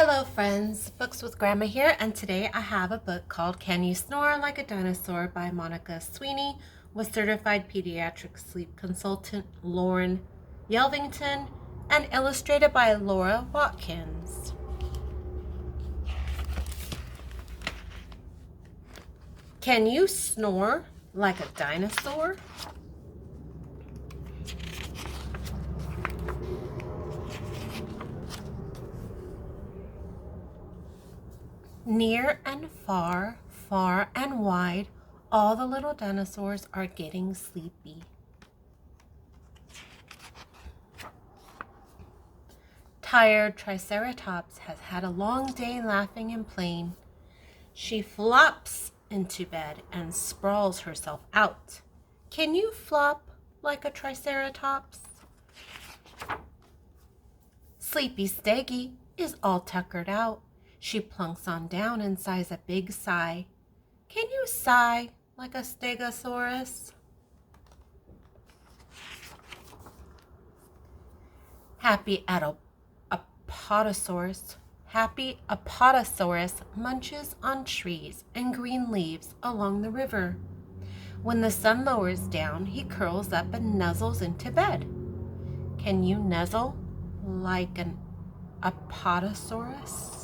Hello friends, Books with Grandma here, and today I have a book called Can You Snore Like a Dinosaur by Monica Sweeney with certified pediatric sleep consultant Lauren Yelvington and illustrated by Laura Watkins. Can you snore like a dinosaur? Near and far, far and wide, all the little dinosaurs are getting sleepy. Tired Triceratops has had a long day laughing and playing. She flops into bed and sprawls herself out. Can you flop like a Triceratops? Sleepy Steggy is all tuckered out. She plunks on down and sighs a big sigh. Can you sigh like a Stegosaurus? Happy Apatosaurus munches on trees and green leaves along the river. When the sun lowers down, he curls up and nuzzles into bed. Can you nuzzle like an Apatosaurus?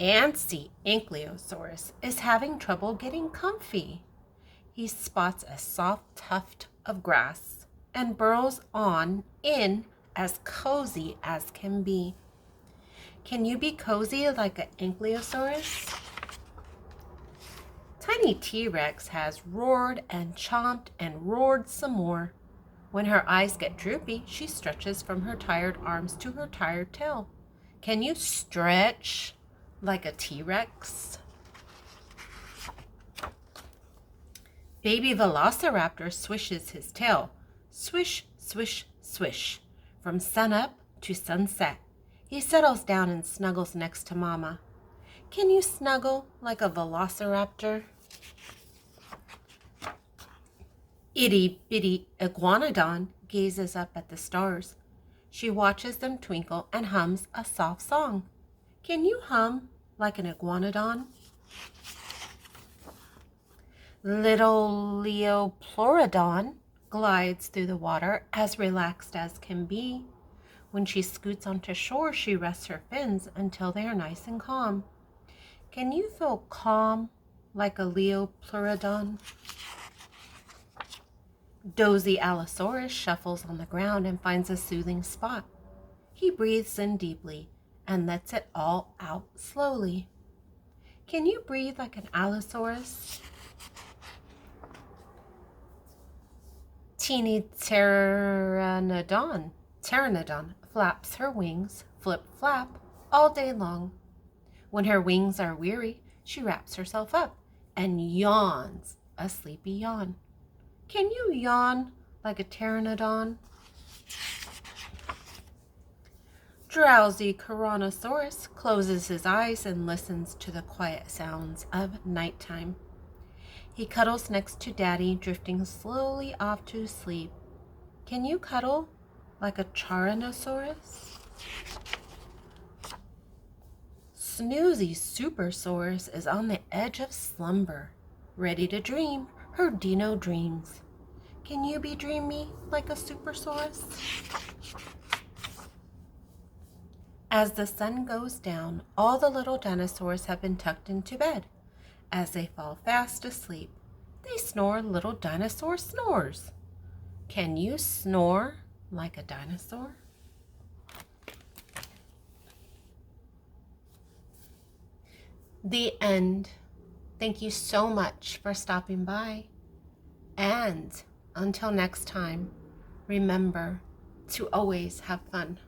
Antsy Ankylosaurus is having trouble getting comfy. He spots a soft tuft of grass and burrows on in as cozy as can be. Can you be cozy like an Ankylosaurus? Tiny T-Rex has roared and chomped and roared some more. When her eyes get droopy, she stretches from her tired arms to her tired tail. Can you stretch like a T-Rex? Baby Velociraptor swishes his tail. Swish, swish, swish. From sunup to sunset. He settles down and snuggles next to Mama. Can you snuggle like a Velociraptor? Itty bitty Iguanodon gazes up at the stars. She watches them twinkle and hums a soft song. Can you hum like an Iguanodon? Little Leoplorodon glides through the water as relaxed as can be. When she scoots onto shore, she rests her fins until they are nice and calm. Can you feel calm like a Leoplorodon? Dozy Allosaurus shuffles on the ground and finds a soothing spot. He breathes in deeply and lets it all out slowly. Can you breathe like an Allosaurus? Teeny Pteranodon flaps her wings, flip-flap, all day long. When her wings are weary, she wraps herself up and yawns a sleepy yawn. Can you yawn like a pteranodon? Drowsy Tyrannosaurus closes his eyes and listens to the quiet sounds of nighttime. He cuddles next to Daddy, drifting slowly off to sleep. Can you cuddle like a Tyrannosaurus? Snoozy Supersaurus is on the edge of slumber, ready to dream her dino dreams. Can you be dreamy like a Supersaurus? As the sun goes down, all the little dinosaurs have been tucked into bed. As they fall fast asleep, they snore little dinosaur snores. Can you snore like a dinosaur? The end. Thank you so much for stopping by. And until next time, remember to always have fun.